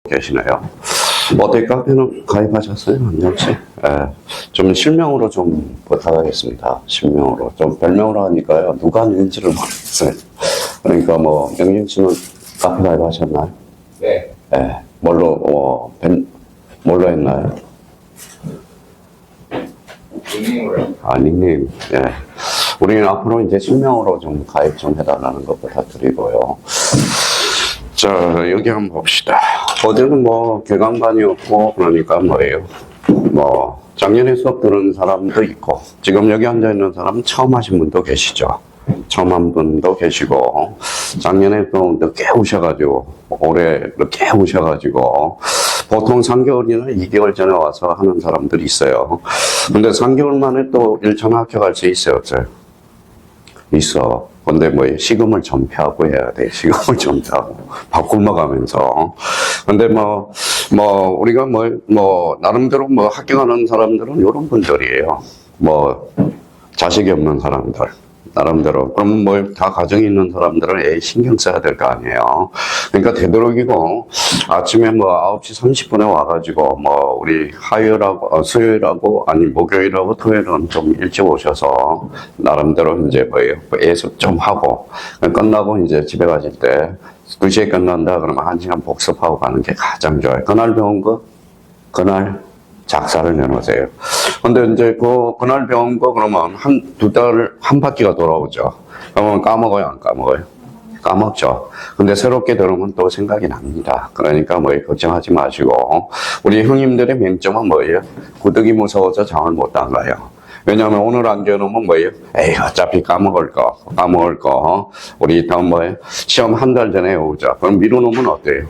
계시네요. 어디 카페는 가입하셨어요, 안정씨? 좀 실명으로 좀 부탁하겠습니다. 실명으로. 좀 별명으로 하니까요. 누가 누군지를 모르겠어요. 그러니까 뭐, 영진씨는 카페 가입하셨나요? 네. 뭘로 했나요? 닉네임으로요? 닉네임. 우리는 앞으로 이제 실명으로 좀 가입 좀 해달라는 거 부탁드리고요. 자, 여기 한번 봅시다. 어제는 뭐, 개강반이었고, 그러니까 뭐예요? 뭐, 작년에 수업 들은 사람도 있고, 지금 여기 앉아있는 사람은 처음 하신 분도 계시죠. 처음 한 분도 계시고, 작년에 또 늦게 오셔가지고, 올해 늦게 오셔가지고, 보통 3개월이나 2개월 전에 와서 하는 사람들이 있어요. 근데 3개월 만에 또 1차 합격할 수 있어요, 없어요? 있어. 근데 뭐, 시금을 전폐하고 해야 돼. 시금을 전폐하고. 밥 굶어가면서. 근데 우리가 나름대로 합격하는 사람들은 이런 분들이에요. 자식이 없는 사람들. 나름대로. 그러면 다 가정이 있는 사람들은 신경 써야 될 거 아니에요. 그러니까 되도록이고, 아침에 9시 30분에 와가지고, 우리 수요일하고, 목요일하고 토요일은 좀 일찍 오셔서, 나름대로 이제 예습 좀 하고, 끝나고 이제 집에 가실 때, 2시에 끝난다 그러면 1시간 복습하고 가는 게 가장 좋아요. 그날 배운 거, 그날 작사를 내놓으세요. 근데 이제 그날 배운 거 그러면 두 달, 한 바퀴가 돌아오죠. 그러면 까먹어요, 안 까먹어요? 까먹죠. 근데 새롭게 들으면 또 생각이 납니다. 그러니까 걱정하지 마시고. 우리 형님들의 맹점은 뭐예요? 구득이 무서워서 잠을 못 안가요. 왜냐하면 오늘 안 겨놓으면 에이, 어차피 까먹을 거. 우리 다음 시험 한 달 전에 오자. 그럼 미뤄놓으면 어때요?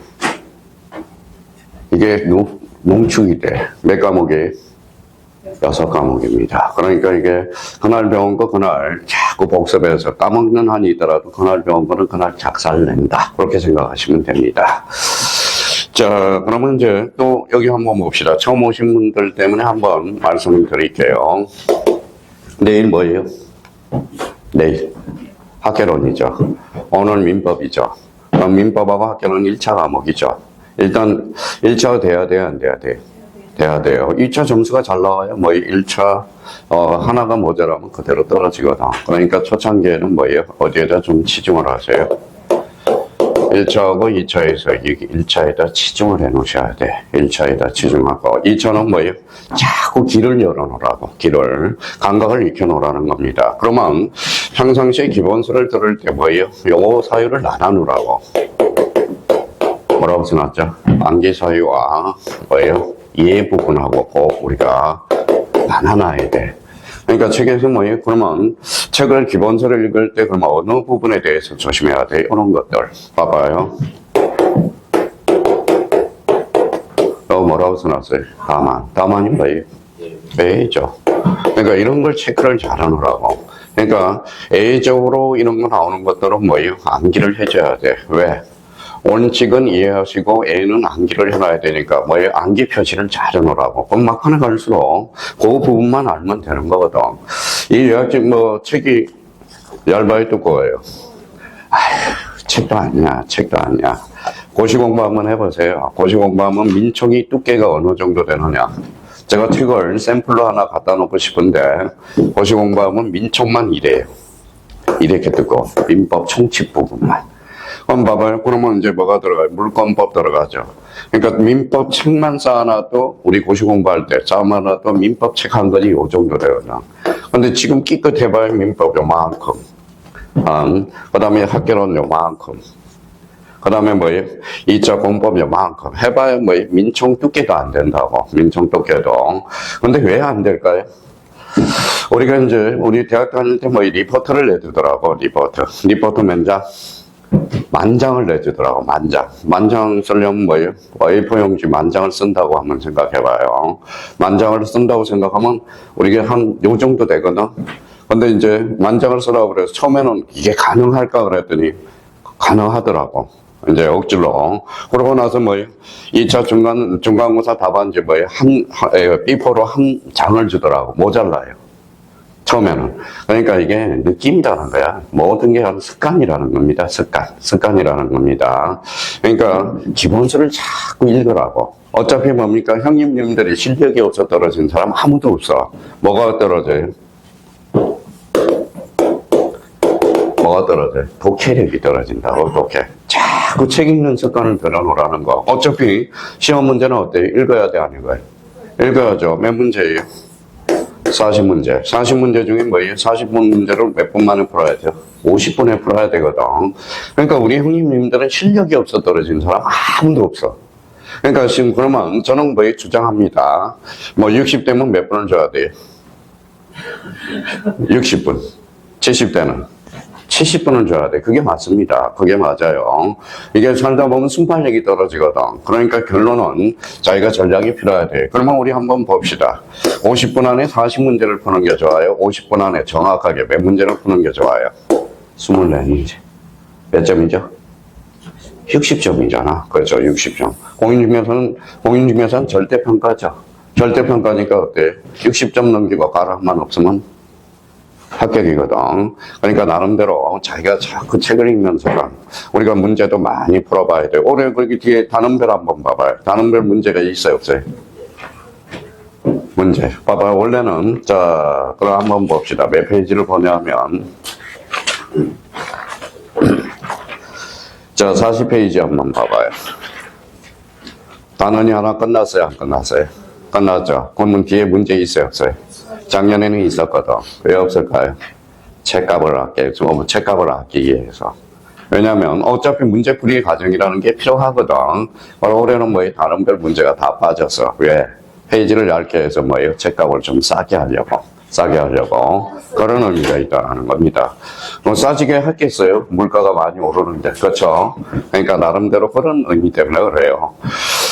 이게 농축이 돼. 몇 과목이에요? 6과목입니다. 그러니까 이게 그날 배운 거 그날 자꾸 복습해서 까먹는 한이 있더라도 그날 배운 거는 그날 작사를 낸다. 그렇게 생각하시면 됩니다. 자, 그러면 이제 또 여기 한번 봅시다. 처음 오신 분들 때문에 한번 말씀을 드릴게요. 내일 뭐예요? 내일 학개론이죠. 오늘 민법이죠. 그럼 민법하고 학개론 1차 과목이죠. 일단 1차가 돼야 돼요, 안 돼야 돼요? 돼야 돼요. 2차 점수가 잘 나와요. 1차 하나가 모자라면 그대로 떨어지거든. 그러니까 초창기에는 어디에다 좀 치중을 하세요. 1차하고 2차에서 1차에다 치중을 해 놓으셔야 돼. 1차에다 치중하고 2차는 자꾸 길을 열어놓으라고. 감각을 익혀놓으라는 겁니다. 그러면 평상시에 기본서를 들을 때 요거 사유를 나눠놓으라고. 뭐라고 써놨죠? 암기 사유와 이해 부분하고 꼭 우리가 나눠놔야 돼. 그러니까 책에서 그러면 책을 기본서를 읽을 때 그러면 어느 부분에 대해서 조심해야 돼? 이런 것들. 봐봐요. 뭐라고 써놨어요? 다만이 뭐예요? A죠. 그러니까 이런 걸 체크를 잘 하느라고. 그러니까 A적으로 이런 거 나오는 것들은 암기를 해줘야 돼. 왜? 원칙은 이해하시고 A는 암기를 해놔야 되니까 암기 표시를 잘 해놓으라고. 그럼 막판에 갈수록 그 부분만 알면 되는 거거든. 이 요약집 책이 얇아요, 두꺼워요? 책도 아니야. 고시 공부 한번 해보세요. 고시 공부하면 민촉이 두께가 어느 정도 되느냐. 제가 책을 샘플로 하나 갖다 놓고 싶은데 고시 공부하면 민촉만 이래요. 이렇게 두꺼워. 민법 총칙 부분만. 그럼 봐봐요. 그러면 이제 뭐가 들어가요? 물권법 들어가죠. 그러니까 민법 책만 쌓아놔도 우리 고시 공부할 때 쌓아놔도 민법 책 한 권이 요 정도 되거든. 근데 지금 끼끗 해봐요. 민법 요만큼. 그 다음에 학개론 요만큼. 그 다음에 2차 공법 요만큼. 해봐요. 민총 두께도 안 된다고. 민총 두께도. 근데 왜 안 될까요? 우리가 이제 우리 대학 다닐 때 리포트를 내주더라고. 리포트 면접. 만장을 내주더라고. 만장 쓰려면 A4 용지 만장을 쓴다고 한번 생각해봐요. 만장을 쓴다고 생각하면 우리가 요 정도 되거든. 근데 이제 만장을 쓰라고 그래서 처음에는 이게 가능할까 그랬더니 가능하더라고. 이제 억지로. 그러고 나서 2차 중간고사 답안지 B4로 한 장을 주더라고. 모자라요. 처음에는. 그러니까 이게 느낌이라는 거야. 모든 게 습관이라는 겁니다. 습관이라는 겁니다. 그러니까 기본서를 자꾸 읽으라고. 어차피 뭡니까? 형님들이 실력이 없어 떨어진 사람 아무도 없어. 뭐가 떨어져요? 뭐가 떨어져요? 독해력이 떨어진다고, 독해. 자꾸 책 읽는 습관을 들여놓으라는 거. 어차피 시험 문제는 어때요? 읽어야 돼, 안 읽어요? 읽어야죠. 몇 문제예요? 40문제. 40문제 중에 뭐예요? 40문제를 몇 분 만에 풀어야 돼요? 50분에 풀어야 되거든. 그러니까 우리 형님들은 실력이 없어 떨어진 사람 아무도 없어. 그러니까 지금 그러면 저는 뭐에 주장합니다. 뭐 60대면 몇 분을 줘야 돼요? 60분. 70대는? 70분을 줘야 돼. 그게 맞습니다. 그게 맞아요. 이게 살다 보면 순발력이 떨어지거든. 그러니까 결론은 자기가 전략이 필요해야 돼. 그러면 우리 한번 봅시다. 50분 안에 40문제를 푸는 게 좋아요? 50분 안에 정확하게 몇 문제를 푸는 게 좋아요? 24문제. 몇 점이죠? 60점이잖아. 그렇죠. 60점. 공인중개사는 절대평가죠. 절대평가니까 어때? 60점 넘기고 가라만 없으면 합격이거든. 그러니까 나름대로 자기가 자꾸 책을 읽면서 우리가 문제도 많이 풀어봐야 돼. 올해 거기 뒤에 단원별 한번 봐봐요. 단원별 문제가 있어요, 없어요? 문제. 봐봐요. 원래는, 자, 그럼 한번 봅시다. 몇 페이지를 보냐면, 자, 40페이지 한번 봐봐요. 단원이 하나 끝났어요, 안 끝났어요? 끝났죠. 그러면 뒤에 문제 있어요, 없어요? 작년에는 있었거든. 왜 없을까요? 책값을 아끼기 위해서. 왜냐면 어차피 문제풀이 과정이라는 게 필요하거든. 올해는 뭐예요? 다른 별 문제가 다 빠졌어. 왜? 페이지를 얇게 해서 뭐예요? 책값을 좀 싸게 하려고. 그런 의미가 있다는 겁니다. 뭐 싸지게 했겠어요? 물가가 많이 오르는데. 그렇죠? 그러니까 나름대로 그런 의미 때문에 그래요.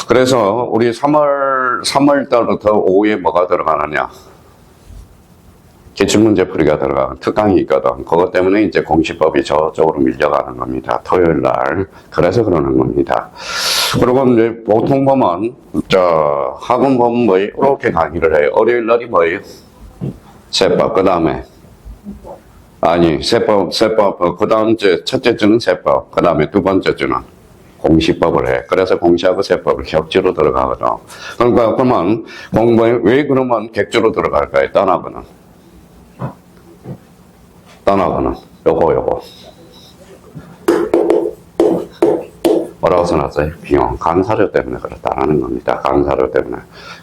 그래서 우리 3월 달부터 오후에 뭐가 들어가느냐? 기출문제 풀이가 들어가는 특강이 있거든. 그것 때문에 이제 공시법이 저쪽으로 밀려가는 겁니다. 토요일 날. 그래서 그러는 겁니다. 그리고 이제 보통 보면, 학원 보면 뭐예요? 이렇게 강의를 해요. 월요일 날이 뭐예요? 세법. 그 다음에, 세법, 그 다음 주, 첫째 주는 세법. 그 다음에 두 번째 주는 공시법을 해. 그래서 공시하고 세법을 격주로 들어가거든. 그러니까, 그러면, 왜 그러면 격주로 들어갈까요? 떠나거나 요거 뭐라고 써놨어요? 비용 강사료 때문에 그렇다라는 겁니다. 강사료 때문에.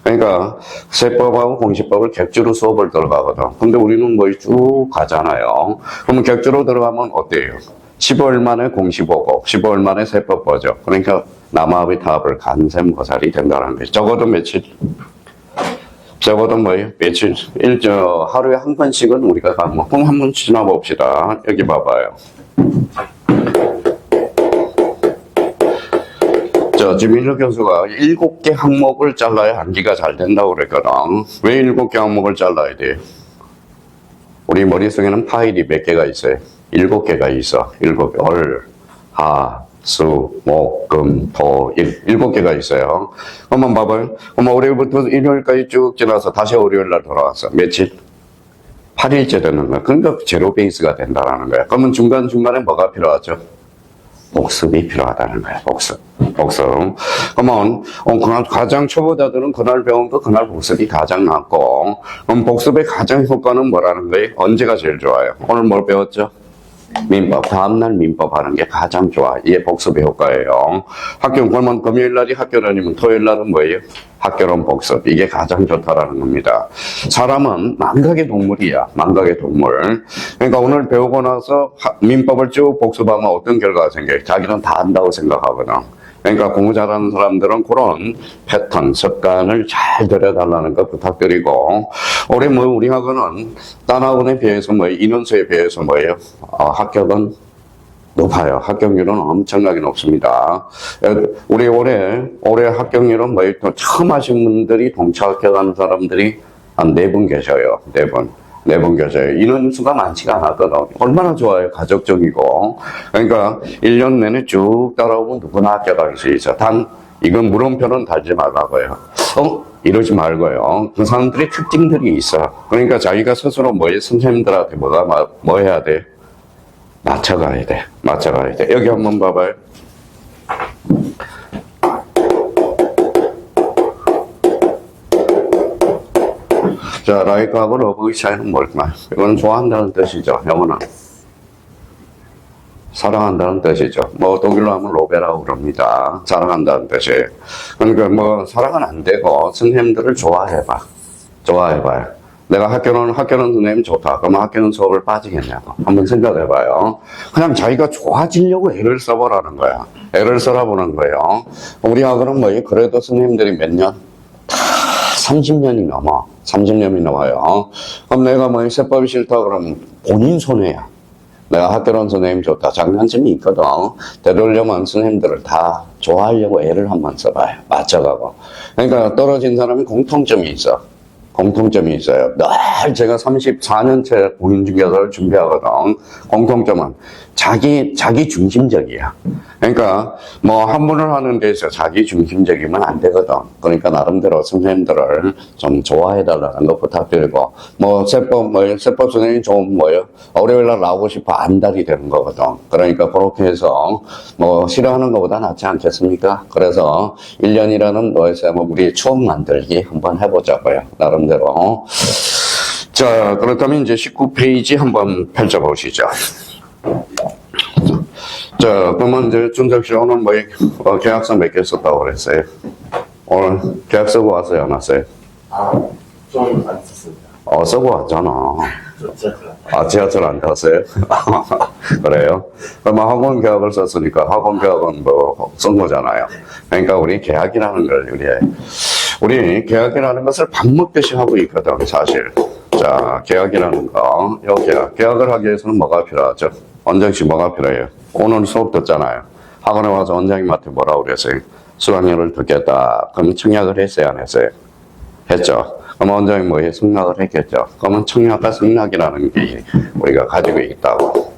그러니까 세법하고 공시법을 객주로 수업을 들어가거든. 근데 우리는 뭐 쭉 가잖아요. 그러면 객주로 들어가면 어때요? 15일 만에 공시 보고 15일 만에 세법 보죠. 그러니까 남아의 답을 간샘고살이 된다는 거죠. 적어도 뭐예요? 며칠, 하루에 한 번씩은 우리가 그럼 한번 지나봅시다. 여기 봐봐요. 지민석 교수가 7개 항목을 잘라야 암기가 잘 된다고 그랬거든. 왜 7개 항목을 잘라야 돼? 우리 머릿속에는 파일이 몇 개가 있어요? 7개가 있어. 7개. 월, 하, 수, 목, 금, 토, 일. 7개가 있어요. 한번 봐봐요. 그럼 월요일부터 일요일까지 쭉 지나서 다시 월요일 날 돌아왔어. 며칠? 8일째 되는 거야. 그러니까 제로 베이스가 된다는 거야. 그러면 중간중간에 뭐가 필요하죠? 복습이 필요하다는 거야. 복습. 그러면 가장 초보자들은 그날 배운 거 그날 복습이 가장 낫고, 그럼 복습의 가장 효과는 뭐라는 거예요? 언제가 제일 좋아요? 오늘 뭘 배웠죠? 민법. 다음날 민법 하는 게 가장 좋아. 이게 복습의 효과예요. 그러면 금요일 날이 학교 다니면 토요일 날은 뭐예요? 학교론 복습. 이게 가장 좋다라는 겁니다. 사람은 망각의 동물이야. 망각의 동물. 그러니까 오늘 배우고 나서 민법을 쭉 복습하면 어떤 결과가 생겨요? 자기는 다 안다고 생각하거든. 그러니까 공부 잘하는 사람들은 그런 패턴, 습관을 잘 들여달라는 거 부탁드리고, 올해 우리 학원은 딴 학원에 비해서 인원수에 비해서 합격은 높아요. 합격률은 엄청나게 높습니다. 우리 올해 합격률은 처음 하신 분들이 동차 합격하는 사람들이 한 4분 계셔요. 4분 계셔요. 인원수가 많지가 않았거든. 얼마나 좋아요. 가족적이고. 그러니까 1년 내내 쭉 따라오면 누구나 합격할 수 있어. 단, 이건 물음표는 달지 말라고요. 이러지 말고요. 그 사람들의 특징들이 있어. 그러니까 자기가 스스로 선생님들한테 뭐 해야 돼? 맞춰가야 돼. 맞춰가야 돼. 여기 한번 봐봐요. 자, 라이크하고 러브의 차이는 뭘까? 이거는 좋아한다는 뜻이죠. 영어는. 사랑한다는 뜻이죠. 뭐 독일로 하면 로베라고 그럽니다. 사랑한다는 뜻이에요. 그러니까 뭐 사랑은 안 되고 선생님들을 좋아해봐. 좋아해봐요. 내가 학교는 선생님 좋다. 그러면 학교는 수업을 빠지겠냐고. 한번 생각해봐요. 그냥 자기가 좋아지려고 애를 써보라는 거야. 애를 써라보는 거예요. 우리 학원은 그래도 선생님들이 몇 년? 다 30년이 넘어. 30년이 넘어요. 그럼 내가 세법이 싫다 그러면 본인 손해야. 내가 학교는 선생님 좋다. 장단점이 있거든. 되도록이면 선생님들을 다 좋아하려고 애를 한번 써봐요. 맞춰가고. 그러니까 떨어진 사람이 공통점이 있어. 공통점이 있어요. 늘 제가 34년째 공인중개사를 준비하거든. 공통점은 자기 중심적이야. 그러니까 한 분을 하는 데서 자기 중심적이면 안 되거든. 그러니까 나름대로 선생님들을 좀 좋아해달라는 거 부탁드리고, 세법 선생님이 좀 월요일날 나오고 싶어 안달이 되는 거거든. 그러니까 그렇게 해서 싫어하는 것보다 낫지 않겠습니까? 그래서 1년이라는 우리 추억 만들기 한번 해보자고요. 나름대로. 자, 그렇다면 이제 19페이지 한번 펼쳐보시죠. 자, 그러면 이제 준석 씨 오늘 계약서 몇 개 썼다고 그랬어요? 오늘 계약서 쓰고 왔어요? 안 왔어요? 좀 안 썼습니다. 쓰고 왔잖아. 지하철. 지하철 안 탔어요? 그래요? 그러면 학원 계약을 썼으니까 학원 계약은 쓴 거잖아요. 그러니까 우리 계약이라는 걸 우리 계약이라는 것을 밥 먹듯이 하고 있거든, 사실. 자, 계약이라는 거, 계약을 하기 위해서는 뭐가 필요하죠? 원장씨 뭐가 필요해요? 오늘 수업 듣잖아요. 학원에 와서 원장님한테 뭐라고 그랬어요? 수강료를 듣겠다. 그러면 청약을 했어요, 안 했어요? 했죠. 그럼 원장님 승낙을 했겠죠. 그러면 청약과 승낙이라는 게 우리가 가지고 있다고.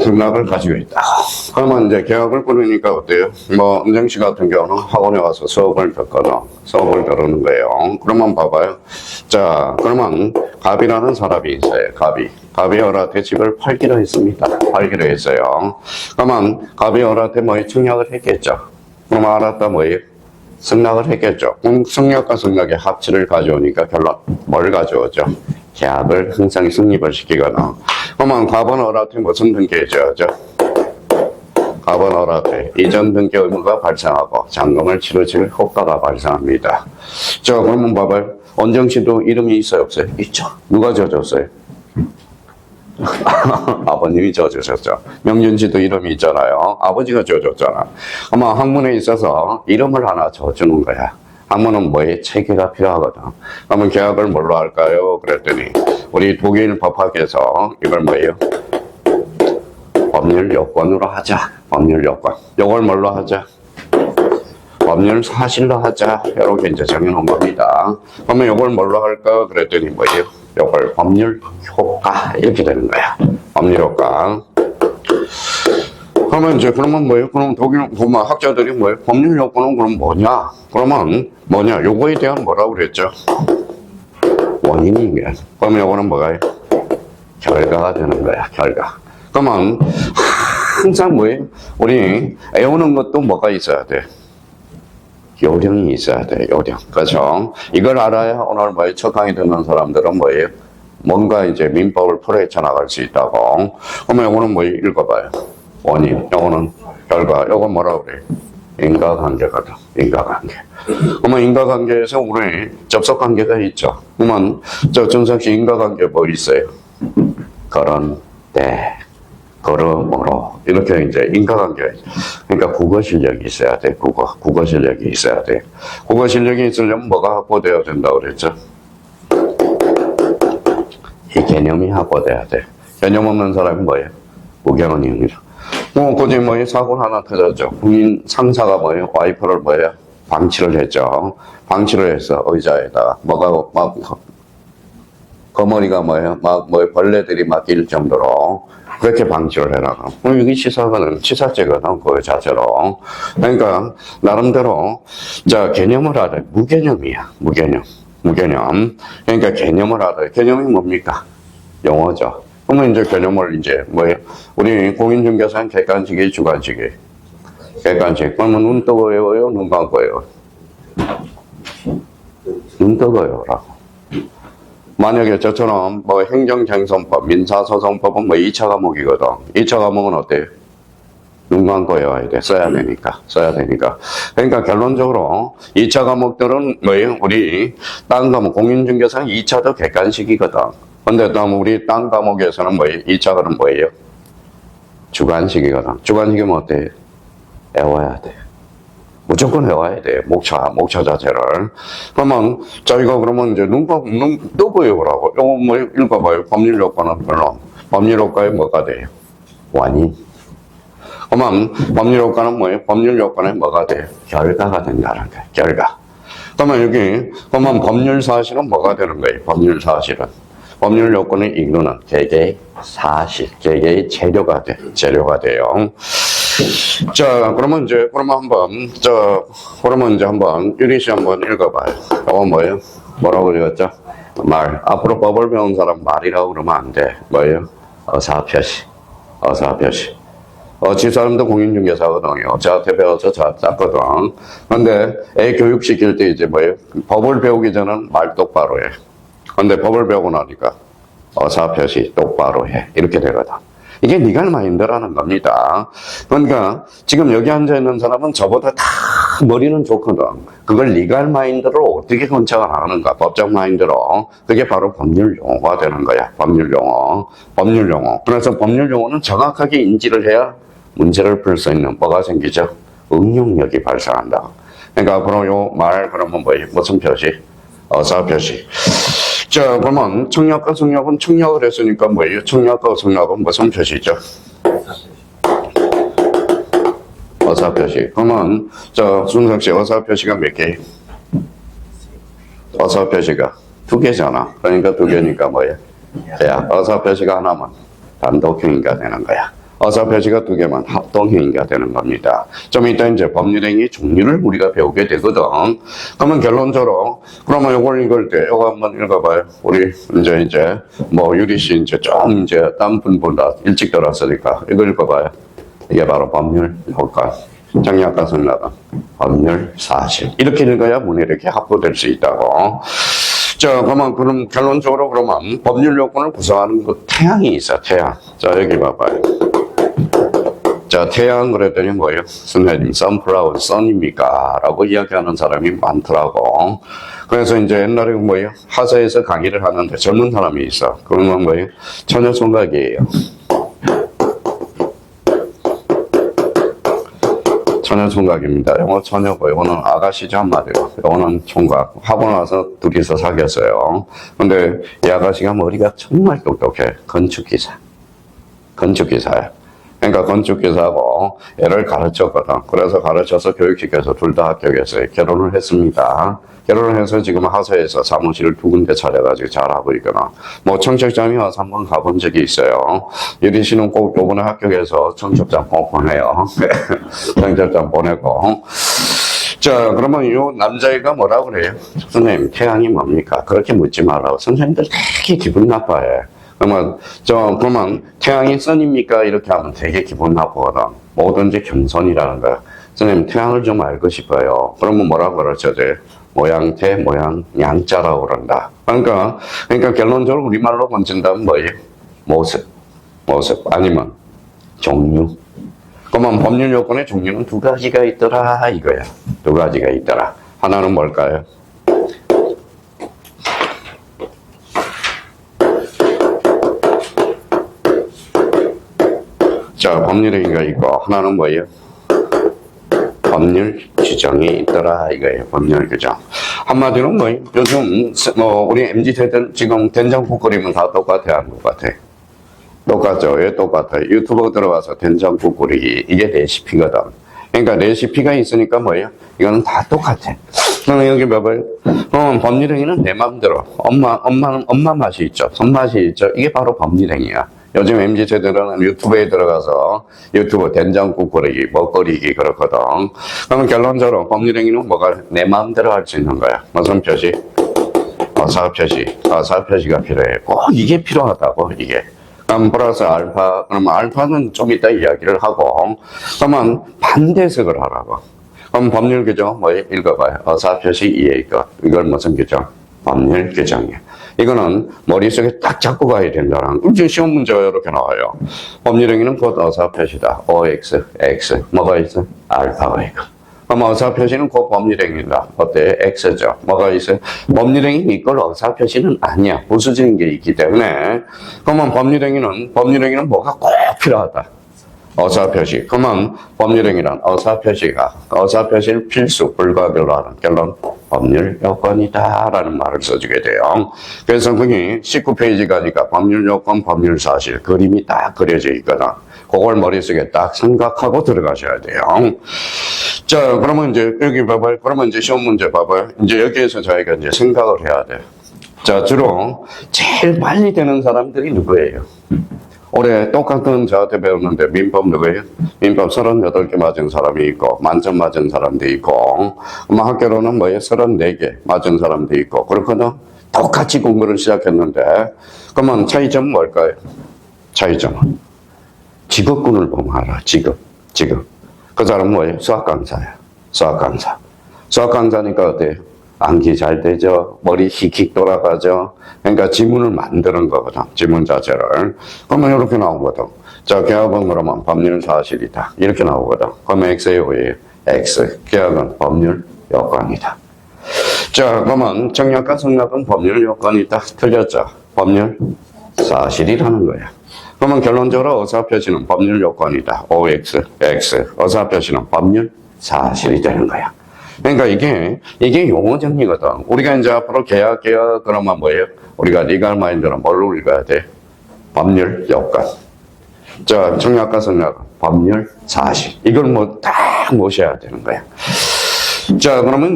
승낙을 가지고 있다. 그러면 이제 계약을 끊으니까 어때요? 은정 씨 같은 경우는 학원에 와서 수업을 듣거든. 수업을 들으는 거예요. 그러면 봐봐요. 자, 그러면 갑이라는 사람이 있어요. 갑이 어라한테 집을 팔기로 했습니다. 팔기로 했어요. 그러면 갑이 어라한테 청약을 했겠죠. 그럼 알았다 승낙을 했겠죠. 그럼 승낙과 승낙의 합치를 가져오니까 결론 뭘 가져오죠? 계약을 항상 성립을 시키거나. 그러면 갑은 어라한테 무슨 등기해줘야죠? 갑은 어라한테 이전 등기 의무가 발생하고 잔금을 치러질 효과가 발생합니다. 자, 그러면 봐봐요. 원정 씨도 이름이 있어요, 없어요? 있죠. 누가 지어줬어요? 아버님이 지어주셨죠. 명준 씨도 이름이 있잖아요. 아버지가 지어줬잖아. 아마 학문에 있어서 이름을 하나 지어주는 거야. 학문은 체계가 필요하거든. 그러면 계약을 뭘로 할까요? 그랬더니 우리 독일 법학에서 이걸 법률 요건으로 하자. 법률 요건. 이걸 뭘로 하자? 법률 사실로 하자. 이렇게 이제 정해놓은 겁니다. 그러면 이걸 뭘로 할까? 그랬더니 이걸 법률 효과. 이렇게 되는 거야. 법률 효과. 그러면 그럼 독일 학자들이 법률 요건은 그럼 뭐냐? 그러면 요거에 대한 뭐라고 그랬죠? 원인이 거야. 그러면 요거는 뭐가요? 결과가 되는 거야, 결과. 그러면 항상 우리 애우는 것도 뭐가 있어야 돼? 요령이 있어야 돼, 요령. 그렇죠? 이걸 알아야 오늘 첫 강의 듣는 사람들은 뭔가 이제 민법을 풀어헤쳐 나갈 수 있다고. 그러면 요거는 읽어봐요. 원인, 요거는 결과, 요건 뭐라고 그래? 인과관계거든, 인과관계. 그러면 인과관계에서 우리 접속관계가 있죠. 그러면 준석 씨 인과관계 있어요? 그런 때, 그러므로 이렇게 이제 인과관계. 그러니까 국어 실력이 있어야 돼. 국어 실력이 있어야 돼. 국어 실력이 있으려면 뭐가 확보되어야 된다고 그랬죠? 이 개념이 확보돼야 돼. 개념 없는 사람이 무개론입니다. 굳이 사고를 하나 터졌죠. 국민 상사가 와이프를 방치를 했죠. 방치를 해서 의자에다가 거머리가 벌레들이 낄 정도로 그렇게 방치를 해놔가. 그럼 여기 치사죄거든, 그 자체로. 그러니까, 나름대로, 자, 개념을 하되, 무개념이야. 무개념. 그러니까 개념을 하되, 개념이 뭡니까? 용어죠. 그러면 이제 개념을 이제, 뭐예요? 우리 공인중개사는 객관식이, 주관식이. 객관식. 그러면 눈 뜨고 외워요? 눈 감고 외워요? 눈 뜨고 외워라고. 만약에 저처럼 뭐 행정쟁선법, 민사소송법은 뭐 2차 과목이거든. 2차 과목은 어때요? 눈 감고 외워야 돼. 써야 되니까. 그러니까 결론적으로 2차 과목들은 뭐예요? 우리 딴 과목, 공인중개사는 2차도 객관식이거든. 근데 또 우리 딴 과목에서는 뭐예요? 2차는 뭐예요? 주관식이거든. 주관식이면 어때요? 외워야 돼. 무조건 외워야 돼. 목차 자체를. 그러면, 저희가 그러면 이제 눈 뜨고 외우라고. 이거 뭐 읽어봐요. 법률효과는 별로. 법률효과에 뭐가 돼요? 원인. 그러면 법률효과는 뭐예요? 법률효과는 뭐가 돼요? 결과가 된다는 거예요. 결과. 그러면 법률사실은 뭐가 되는 거예요? 법률사실은. 법률요건을 이루는 개개의 사실, 개개의 재료가 돼요. 자, 그러면 이제 한번, 유리 씨 한번 읽어봐요. 이거 뭐예요? 뭐라고 그랬죠? 말. 앞으로 법을 배운 사람 말이라고 그러면 안 돼. 뭐예요? 어사표시. 집사람도 공인중개사거든요. 저한테 배워서 저 짰거든. 근데 애 교육시킬 때 이제 뭐예요? 법을 배우기 전엔 말 똑바로 해. 근데 법을 배우고 나니까 어사표시 똑바로 해. 이렇게 되거든. 이게 리갈 마인드라는 겁니다. 그러니까 지금 여기 앉아있는 사람은 저보다 다 머리는 좋거든. 그걸 리갈 마인드로 어떻게 컨착을 하는가. 법적 마인드로. 그게 바로 법률 용어가 되는 거야. 법률 용어. 그래서 법률 용어는 정확하게 인지를 해야 문제를 풀 수 있는 뭐가 생기죠? 응용력이 발생한다. 그러니까 앞으로 요 말 그러면 뭐예요? 무슨 표시? 어사표시. 자, 그러면 청약과 성약은 청약을 했으니까 뭐예요? 청약과 성약은 무슨 표시죠? 어사표시. 그러면 순석 씨 어사표시가 몇 개예요? 어사표시가 2개잖아. 그러니까 2개니까 뭐예요? 야, 어사표시가 하나면 단독행위가 되는 거야. 어사표시가 2개면 합동행위가 되는 겁니다. 좀 이따 이제 법률행위 종류를 우리가 배우게 되거든. 그러면 결론적으로, 그러면 이걸 읽을 때, 이거 한번 읽어봐요. 우리 이제, 유리 씨 이제 딴 분보다 일찍 들어왔으니까, 이거 읽어봐요. 이게 바로 법률 효과. 정략과 성락은 법률 사실. 이렇게 읽어야 문해력이 확보될 수 있다고. 자, 그럼 결론적으로 법률 요건을 구성하는 태양이 있어, 태양. 자, 여기 봐봐요. 자, 태양 그랬더니 뭐예요? 선생님, 선플라워, 선입니까? 라고 이야기하는 사람이 많더라고. 그래서 이제 옛날에 뭐예요? 하사에서 강의를 하는데 젊은 사람이 있어. 그러면 뭐예요? 처녀총각이에요. 처녀총각입니다. 영어 처녀고, 이거는 아가씨죠, 한마디로. 이거는 총각. 하고 나서 둘이서 사귀었어요. 근데 이 아가씨가 머리가 정말 똑똑해. 건축기사야. 그러니까 건축기사하고 애를 가르쳤거든. 그래서 가르쳐서 교육시켜서 둘 다 합격했어요. 결혼을 했습니다. 결혼을 해서 지금 하서에서 사무실을 2군데 차려가지고 잘하고 있거나. 청첩장이 와서 한번 가본 적이 있어요. 유리 씨는 꼭 요번에 합격해서 청첩장 꼭 보내요. 청첩장 보내고. 자, 그러면 이 남자애가 뭐라고 그래요? 선생님, 태양이 뭡니까? 그렇게 묻지 말라고. 선생님들 되게 기분 나빠해. 그러면 태양이 선입니까? 이렇게 하면 되게 기분 나쁘거든. 뭐든지 겸손이라는 거야. 선생님, 태양을 좀 알고 싶어요. 그러면 뭐라고 가르쳐야 돼? 모양태, 모양, 양자라고 그런다. 그러니까 결론적으로 우리말로 번진다면 뭐예요? 모습. 아니면 종류. 그러면 법률 요건의 종류는 2가지가 있더라, 이거야. 2가지가 있더라. 하나는 뭘까요? 자, 법률행위가 있고, 하나는 뭐예요? 법률 규정이 있더라, 이거예요. 법률 규정. 한마디로 뭐예요? 요즘, 우리 MZ세대는 지금 된장국 끓이면 다 똑같아, 안 똑같아? 똑같죠? 왜 똑같아요? 유튜브 들어가서 된장국 끓이기. 이게 레시피거든. 그러니까 레시피가 있으니까 뭐예요? 이거는 다 똑같아. 그러면 여기 봐봐요. 법률행위는 내 마음대로. 엄마 맛이 있죠. 손맛이 있죠. 이게 바로 법률행위야. 요즘 MZ세대는 유튜브에 들어가서 유튜브 된장국 끓이기, 먹거리기 그렇거든. 그러면 결론적으로 법률행위는 뭐가 내 마음대로 할 수 있는 거야. 무슨 표시? 사표시. 사표시가 필요해. 꼭 이게 필요하다고, 이게. 그럼 플러스 알파, 그러면 알파는 좀 이따 이야기를 하고, 그러면 반대석을 하라고. 그럼 법률 규정, 뭐, 읽어봐요. 사표시 이해 것. 이걸 무슨 규정? 법률 규정이야. 이거는 머릿속에 딱 잡고 가야 된다는. 이제 시험 문제가 이렇게 나와요. 법률행위는 곧 어사표시다. OX, X. 뭐가 있어? 알파가 있고. 그럼 어사표시는 곧 법률행위다. 어때? X죠. 뭐가 있어요? 법률행위는 이걸 어사표시는 아니야. 부수적인 게 있기 때문에. 그러면 법률행위는 뭐가 꼭 필요하다. 어사표시. 그러면 법률행위란 어사표시를 필수, 불가결로 하는 결론. 법률 요건이다라는 말을 써주게 돼요. 그래서 그게 19페이지 가니까 법률 요건, 법률 사실 그림이 딱 그려져 있거든. 그걸 머릿속에 딱 생각하고 들어가셔야 돼요. 자, 그러면 이제 여기 봐봐요. 그러면 이제 시험 문제 봐봐요. 이제 여기에서 저희가 이제 생각을 해야 돼요. 자, 주로 제일 빨리 되는 사람들이 누구예요? 올해 똑같은 저한테 배웠는데 민법 누구예요? 민법 38개 맞은 사람이 있고 만점 맞은 사람도 있고 학교로는 뭐예요? 34개 맞은 사람도 있고 그렇거든. 똑같이 공부를 시작했는데 그러면 차이점은 뭘까요? 차이점은 직업군을 보면 알아. 직업. 그 사람은 뭐예요? 수학 강사야. 수학 강사니까 어때요? 암기 잘 되죠. 머리 킥킥 돌아가죠. 그러니까 지문을 만드는 거거든. 지문 자체를. 그러면 이렇게 나오거든. 자, 계약은 그러면 법률 사실이다. 이렇게 나오거든. 그러면 X의 뭐예요? X. 계약은 법률 요건이다. 자, 그러면 정략과 성략은 법률 요건이다. 틀렸죠? 법률 사실이라는 거야. 그러면 결론적으로 어사표시는 법률 요건이다. OX, X. 어사표시는 법률 사실이 되는 거야. 그러니까 이게 용어 정리거든. 우리가 이제 앞으로 계약, 그러면 뭐예요? 우리가 리갈 마인드는 뭘로 읽어야 돼? 법률 요건. 자, 정략과 성략은 법률 사실. 이걸 딱 모셔야 되는 거야. 자, 그러면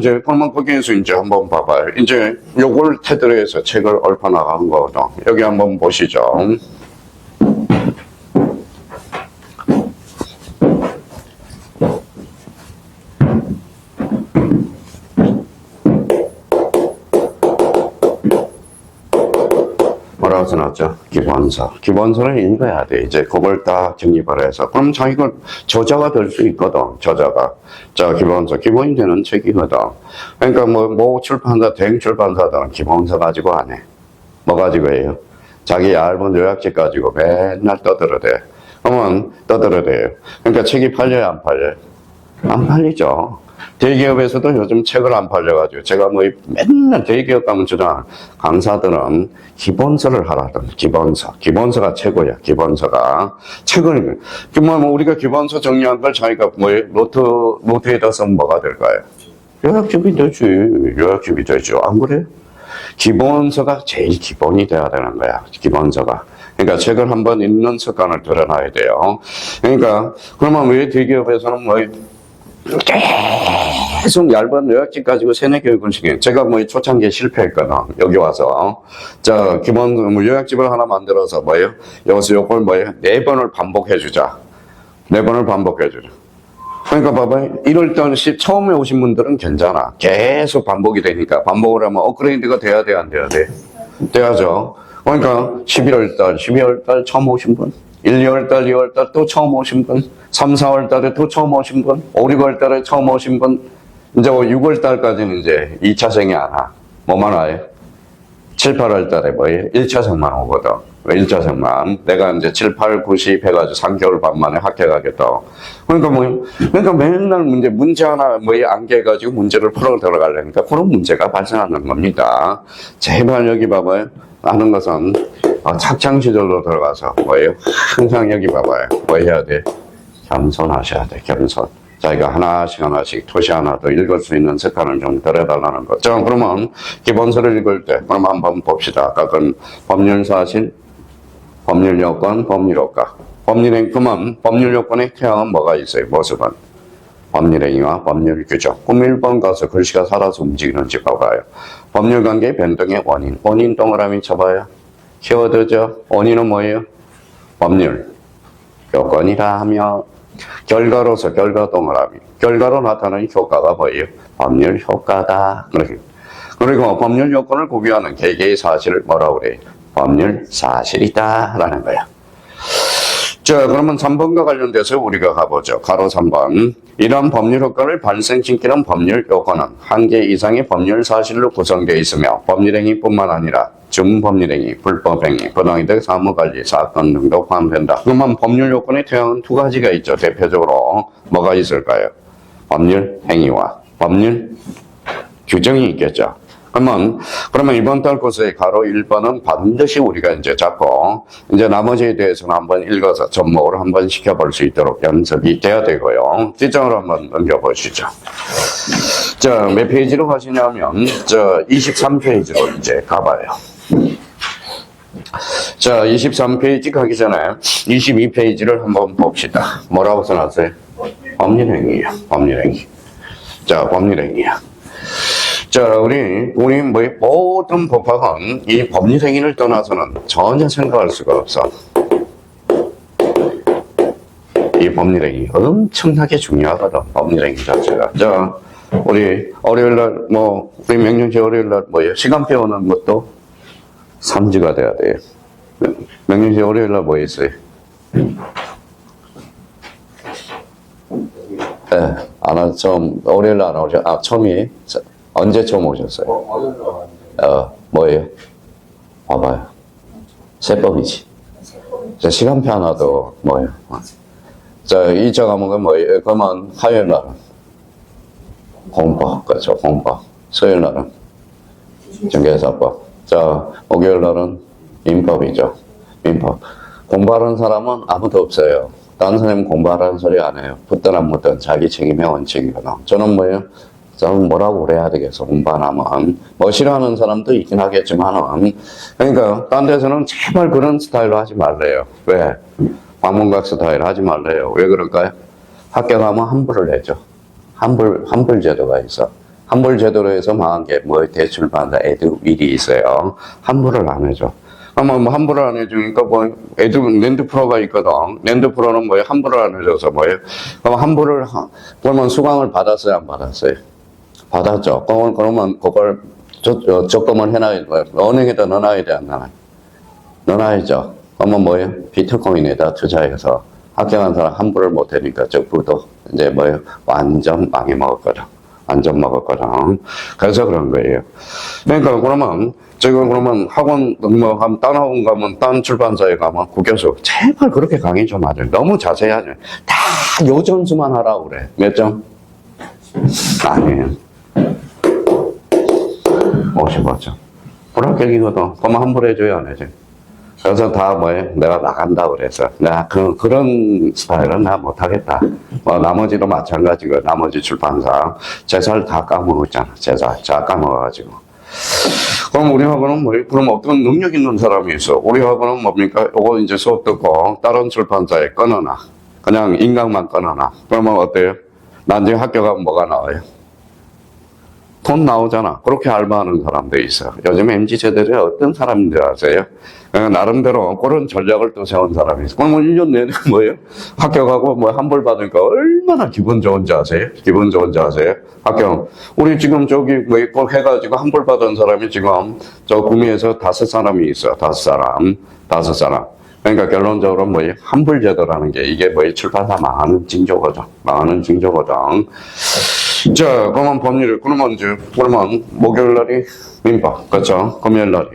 거기에서 이제 한번 봐봐요. 이제 요걸 테두리에 해서 책을 얽어 나간 거거든. 여기 한번 보시죠. 뭐라고 써놨죠? 기본서. 기본서를 읽어야 돼. 이제 그걸 딱 정립을 해서. 그럼 자기가 저자가 될 수 있거든. 저자가. 자, 기본서. 기본이 되는 책이거든. 그러니까 뭐 출판사, 대형 출판사들은 기본서 가지고 안 해. 뭐 가지고 해요? 자기 얇은 요약책 가지고 맨날 떠들어대. 그러면 떠들어대요. 그러니까 책이 팔려요, 안 팔려요? 안 팔리죠. 대기업에서도 요즘 책을 안 팔려가지고 제가 맨날 대기업 가면 주장 강사들은 기본서를 하라던 기본서가 최고야. 기본서가 책을 우리가 기본서 정리한 걸 자기가 노트에다 쓰면 뭐가 될까요? 요약집이 되죠. 안 그래요? 기본서가 제일 기본이 돼야 되는 거야. 기본서가. 그러니까 책을 한번 읽는 습관을 들여놔야 돼요. 그러니까 그러면 왜 대기업에서는 계속 얇은 요약집 가지고 세뇌 교육을 시켜요. 제가 초창기에 실패했거든. 여기 와서. 자, 기본, 요약집을 하나 만들어서 여기서 요걸 4번을 반복해주자. 4번을 반복해주자. 그러니까 봐봐요. 1월달 처음에 오신 분들은 괜찮아. 계속 반복이 되니까. 반복을 하면 업그레이드가 돼야 돼, 안 돼야 돼? 돼야죠. 그러니까 12월달 처음 오신 분. 1, 2월달, 2월달 또 처음 오신 분, 3, 4월달에 또 처음 오신 분, 5, 6월달에 처음 오신 분, 이제 6월달까지는 이제 2차생이 안 와. 뭐만 와요? 7, 8월달에 뭐예요? 1차생만 오거든. 왜 1차생만? 내가 이제 7, 8, 9, 10 해가지고 3개월 반 만에 합격하겠다. 그러니까 맨날 문제 하나 안 깨가지고 문제를 풀어 들어가려니까 그런 문제가 발생하는 겁니다. 제발 여기 봐봐요. 아는 것은 학창 시절로 들어가서 항상 여기 봐봐요. 해야 돼? 겸손하셔야 돼. 겸손. 자기가 하나씩 토시 하나 더 읽을 수 있는 습관을 좀 들여달라는 거. 자, 그러면 기본서를 읽을 때 그럼 한번 봅시다. 아까 그 법률 사실, 법률 요건, 법률 효과. 그러면 법률 요건의 태양은 뭐가 있어요? 모습은 법률행위와 법률 규정. 그럼 1번 가서 글씨가 살아서 움직이는지 봐봐요. 법률관계 변동의 원인 동그라미 쳐봐요. 키워드죠. 원인은 뭐예요? 법률 요건이라 하며 결과로서 결과동을 하며 결과로 나타나는 효과가 뭐예요? 법률 효과다. 그리고 법률 요건을 구비하는 개개의 사실을 뭐라고 그래요? 법률 사실이다 라는 거야. 자, 그러면 3번과 관련돼서 우리가 가보죠. 가로 3번. 이러한 법률 효과를 발생시키는 법률 요건은 한 개 이상의 법률 사실로 구성되어 있으며 법률행위뿐만 아니라 준법률행위, 불법행위, 부당이득, 사무관리, 사건 등도 포함된다. 그러면 법률 요건의 태양은 두 가지가 있죠. 대표적으로 뭐가 있을까요? 법률 행위와 법률 규정이 있겠죠. 그러면 이번 달 코스의 가로 1번은 반드시 우리가 이제 잡고, 이제 나머지에 대해서는 한번 읽어서 접목을 한번 시켜볼 수 있도록 연습이 돼야 되고요. 뒷장으로 한번 넘겨보시죠. 자, 몇 페이지로 가시냐면, 23페이지로 이제 가봐요. 자, 23페이지 가기 전에 22페이지를 한번 봅시다. 뭐라고 써놨어요? 법률행위야, 법률행위. 자, 법률행위야. 자, 우리 모든 법학은 이 법률행위를 떠나서는 전혀 생각할 수가 없어. 이 법률행위 엄청나게 중요하거든, 법률행위 자체가. 자, 우리 월요일날, 우리 명령제 월요일날 시간표 오는 것도 삼지가 돼야 돼요. 명령제 월요일날 뭐 있어요? 네, 월요일날 안 오죠? 처음이? 언제 처음 오셨어요? 뭐예요? 봐봐요. 세법이지. 자, 시간표 하나도 뭐예요? 자, 2차 과목은 뭐예요? 그러면 화요일 날은 공법, 그렇죠? 공법. 수요일 날은 정계사법. 자, 목요일 날은 민법이죠. 민법. 공부하는 사람은 아무도 없어요. 다른 선생님 공부하라는 소리 안 해요. 붙든 안 붙든 자기 책임의 원칙이거든. 저는 뭐예요? 저는 뭐라고 그래야 되겠어, 공부 안 하면. 싫어하는 사람도 있긴 하겠지만은. 그러니까, 딴 데서는 제발 그런 스타일로 하지 말래요. 왜? 방문각 스타일 하지 말래요. 왜 그럴까요? 학교 가면 환불을 내죠. 환불 제도가 있어. 환불 제도로 해서 망한 게 대출 받는 에듀윌이 있어요. 환불을 안 해줘. 그러면 환불을 안 해주니까 랜드 프로가 있거든. 랜드 프로는 환불을 안 해줘서 그럼 그러면 수강을 받았어요, 안 받았어요? 받았죠. 그러면 그걸 적금을 해놔야 돼요. 은행에다 넣어놔야 돼, 안 넣어놔요? 넣어놔야죠. 그러면 비트코인에다 투자해서 합격한 사람 환불을 못 하니까 적부도 이제 완전 망해먹었거든. 완전 먹었거든. 그래서 그런 거예요. 그러니까 그러면 학원 등록하면 딴 학원 가면 딴 출판사에 가면 국교수 제발 그렇게 강의 좀 하죠. 너무 자세히 하죠. 다 요점수만 하라고 그래. 몇 점? 아니에요. 55점. 불합격이거든. 그러면 환불해줘야 안 해지. 그래서 다 내가 나간다 그래서. 내가 그런 스타일은 나 못하겠다. 나머지도 마찬가지고, 나머지 출판사. 제사를 다 까먹었잖아. 제사 까먹어가지고. 그럼 우리 학원은 그럼 어떤 능력 있는 사람이 있어. 우리 학원은 뭡니까? 요거 이제 수업 듣고 다른 출판사에 끊어놔. 그냥 인강만 끊어놔. 그러면 어때요? 나중에 학교 가면 뭐가 나와요? 돈 나오잖아. 그렇게 알바하는 사람도 있어. 요즘 MZ세대들이 어떤 사람인지 아세요? 나름대로 그런 전략을 또 세운 사람이 있어. 그럼 1년 내내 학교 가고 환불 받으니까 얼마나 기분 좋은지 아세요? 기분 좋은지 아세요? 학교. 우리 지금 꼭 해가지고 환불 받은 사람이 지금 구미에서 5사람이 있어. 5사람. 그러니까 결론적으로 환불 제도라는 게 이게 출판사 망하는 징조거든. 자, 그러면 그러면 목요일 날이 민법, 그렇죠? 금요일 날이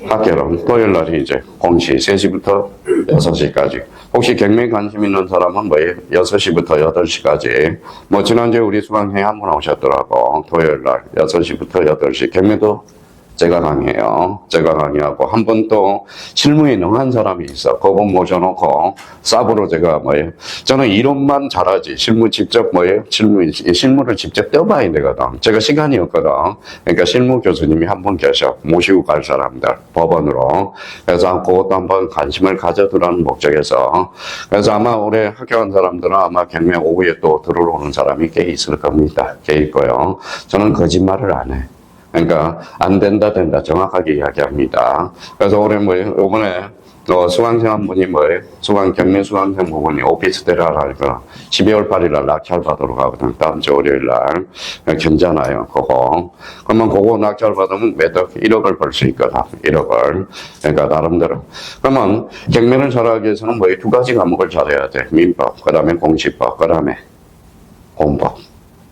학교론, 토요일 날이 이제 공시 3시부터 6시까지. 혹시 경매 관심 있는 사람은 6시부터 8시까지. 지난주에 우리 수강생이 한 분 오셨더라고. 토요일 날 6시부터 8시. 경매도 제가 강의해요. 제가 강의하고 한 번 또 실무에 능한 사람이 있어. 그분 모셔놓고 쌉으로 제가 저는 이론만 잘하지 실무 직접 실무를 직접 떠봐야 되거든. 제가 시간이 없거든. 그러니까 실무 교수님이 한 분 계셔. 모시고 갈 사람들 법원으로. 그래서 그것도 한번 관심을 가져두라는 목적에서. 그래서 아마 올해 합격한 사람들은 아마 경매 오후에 또 들어오는 사람이 꽤 있을 겁니다. 꽤 있고요. 저는 거짓말을 안 해. 그러니까 안 된다 정확하게 이야기합니다. 그래서 올해 요번에 수강생 한 분이 뭐예요? 경매 수강생 부분이 오피스텔이라니까 12월 8일 날 낙찰 받으러 가거든. 다음 주 월요일 날. 괜찮아요, 그거. 그러면 그거 낙찰 받으면 매달 1억을 벌 수 있거든. 1억을. 그러니까 나름대로. 그러면 경매를 잘하기 위해서는 뭐 두 가지 과목을 잘해야 돼. 민법, 그 다음에 공시법, 그 다음에 공법.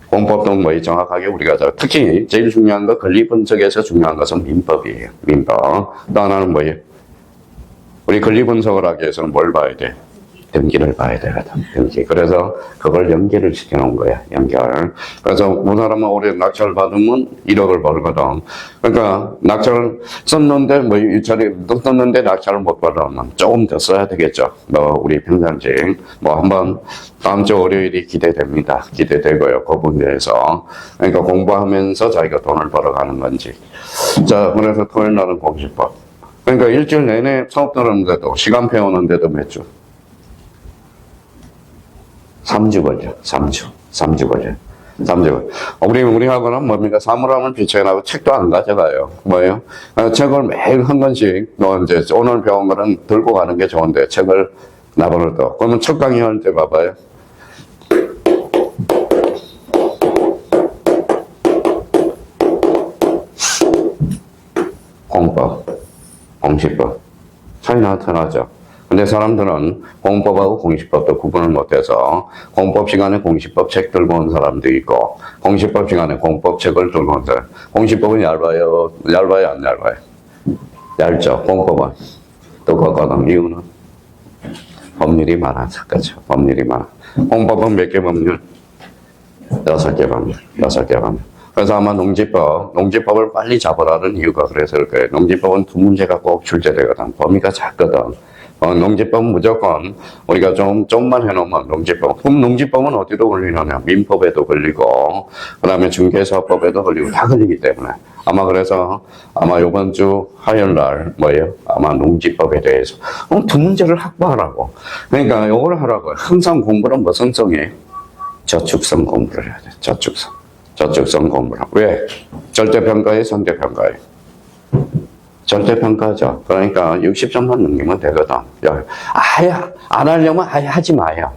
공법도 뭐 정확하게 우리가 특히 제일 중요한 거 권리 분석에서 중요한 것은 민법이에요. 민법. 또 하나는 뭐예요? 우리 권리 분석을 하기 위해서는 뭘 봐야 돼? 등기를 봐야 되거든. 등기. 그래서 그걸 연결을 시켜놓은 거야. 연결. 그래서 우리나라만 올해 낙찰 받으면 1억을 벌거든. 그러니까 낙찰을 썼는데 뭐 일자리 썼는데 낙찰을 못 받으면 조금 더 써야 되겠죠. 뭐 우리 평상직 뭐 한번 다음 주 월요일이 기대됩니다. 기대되고요. 그 부분에 대해서. 그러니까 공부하면서 자기가 돈을 벌어가는 건지. 자, 그래서 토요일 날은 공시법. 그러니까 일주일 내내 사업 들었는데도 시간 배우는데도 몇 주? 3주 걸려. 3주 걸려. 3주. 우리 학원은 뭡니까? 사물함을 비춰나고 책도 안 가져가요. 뭐예요? 책을 매일 한 권씩, 이제 오늘 배운 거는 들고 가는 게 좋은데, 책을 나버려둬. 그러면 첫 강의 할 때 봐봐요. 공법, 공시법. 차이 나타나죠. 근데 사람들은 공법하고 공시법도 구분을 못해서 공법 시간에 공시법 책 들고 온 사람도 있고 공시법 시간에 공법 책을 들고 온 사람. 공시법은 얇아요? 얇아요? 안 얇아요? 얇죠. 공법은 두껍거든. 이유는 법률이 많아서. 그렇죠. 법률이 많아. 공법은 몇 개 법률? 6개 법률. 6개 법률. 그래서 아마 농지법을 빨리 잡으라는 이유가 그래서일 거예요. 농지법은 두 문제가 꼭 출제되거든. 범위가 작거든. 농지법은 무조건 우리가 좀만 해놓으면 그럼 농지법은 어디도 걸리느냐? 민법에도 걸리고, 그 다음에 중개사법에도 걸리고, 다 걸리기 때문에. 아마 요번 주 화요일 날, 아마 농지법에 대해서. 두 문제를 확보하라고. 그러니까 요걸 하라고. 항상 공부는 무슨 성이에요? 저축성 공부를 해야 돼. 저축성 공부를. 왜? 절대평가에 상대평가에. 절대평가죠. 그러니까 60점만 넘기면 되거든. 안 하려면 아예 하지 마요.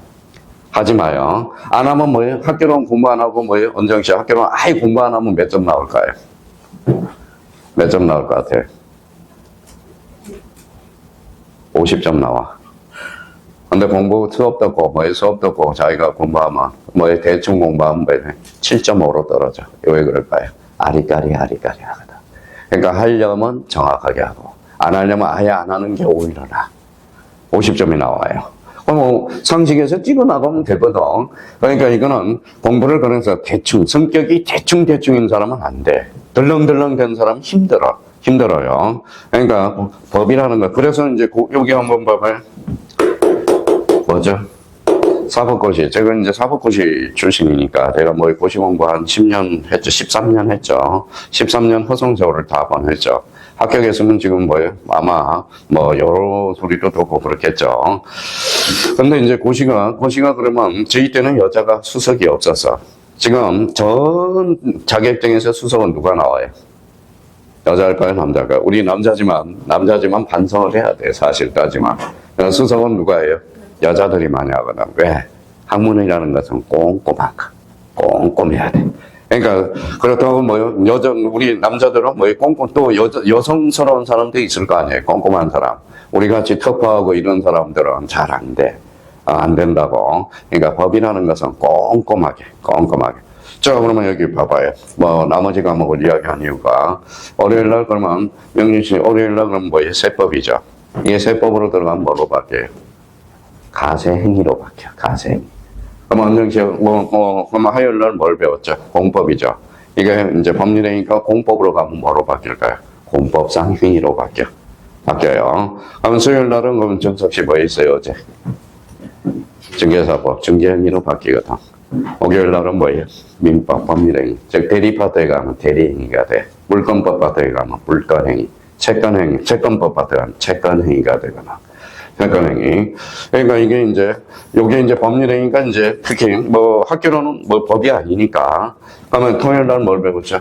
안 하면 뭐예요? 학교로는 공부 안 하고 뭐예요? 언정씨 학교로는 아예 공부 안 하면 몇 점 나올까요? 몇 점 나올 것 같아요? 50점 나와. 근데 수업도 없고, 자기가 공부하면, 대충 공부하면 7.5로 떨어져. 왜 그럴까요? 아리까리 하거든. 그러니까 하려면 정확하게 하고, 안 하려면 아예 안 하는 게 오히려 나. 50점이 나와요. 그럼 상식에서 찍어나가면 되거든. 그러니까 이거는 공부를 그래서 성격이 대충인 사람은 안 돼. 덜렁덜렁 된 사람은 힘들어요. 그러니까 법이라는 거. 그래서 이제 여기 한번 봐봐요. 뭐죠? 사법고시. 제가 이제 사법고시 출신이니까 제가 고시 공부 한 10년 했죠. 13년 했죠. 13년 허송세월을 다 번했죠. 합격했으면 지금 아마 여러 소리도 듣고 그렇겠죠. 근데 이제 고시가 그러면 저희 때는 여자가 수석이 없었어. 지금 전 자격증에서 수석은 누가 나와요? 여자일까요? 남자일까요? 우리 남자지만 반성을 해야 돼. 사실 따지면. 수석은 누가 해요? 여자들이 많이 하거든. 왜? 학문이라는 것은 꼼꼼해야 돼. 그러니까, 그렇다고 우리 남자들은 또 여성스러운 사람도 있을 거 아니에요. 꼼꼼한 사람. 우리 같이 터프하고 이런 사람들은 잘 안 돼. 안 된다고. 그러니까 법이라는 것은 꼼꼼하게. 자, 그러면 여기 봐봐요. 나머지 과목을 이야기한 이유가, 월요일 날 그러면, 명진씨, 월요일 날 그러면 세법이죠. 이게 세법으로 들어가면 뭐로 바뀌어요? 가세행위로 바뀌어. 가세행위. 그럼 언정씨, 그러면 화요일 날 뭘 배웠죠? 공법이죠. 이게 이제 법률이니까 공법으로 가면 뭐로 바뀔까요? 공법상 행위로 바뀌어요. 그럼 수요일 날은 그럼 정석씨 뭐 있어요, 어제? 중개사법, 중개행위로 바뀌거든. 목요일 날은 뭐예요? 민법, 법률행위. 즉, 대리파트에 가면 대리행위가 돼. 물권법 파트에 가면 물권행위. 채권법 파트에 가면 채권행위가 되거나. 채권행위. 그러니까 이게 이제 법률행위가 특히 학교로는 법이 아니니까. 그러면 토요일 날 뭘 배웠죠?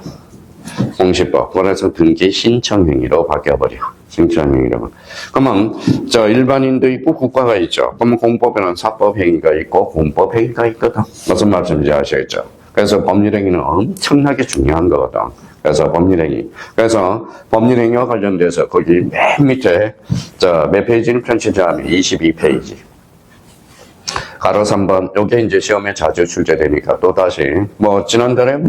공시법. 그래서 등기 신청행위로 바뀌어버려. 신청행위로. 그러면, 일반인도 있고 국가가 있죠. 그러면 공법에는 사법행위가 있고 공법행위가 있거든. 무슨 말씀인지 아시겠죠? 그래서 법률행위는 엄청나게 중요한 거거든. 그래서 법률행위. 그래서 법률행위와 관련돼서 거기 맨 밑에, 몇 페이지를 펼치자면 22페이지. 가로 3번, 요게 이제 시험에 자주 출제되니까 또다시, 지난달에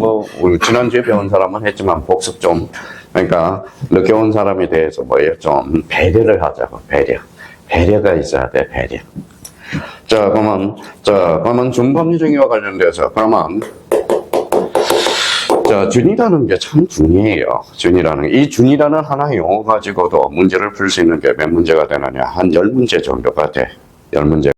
우리 지난주에 배운 사람은 했지만 복습 좀, 그러니까, 늦게 온 사람에 대해서 좀 배려를 하자고, 배려. 배려가 있어야 돼, 배려. 그러면 준법률행위와 관련돼서, 준이라는 게 참 중요해요. 이 준이라는 하나의 용어 가지고도 문제를 풀 수 있는 게 몇 문제가 되느냐. 한 10문제 정도가 돼. 10문제.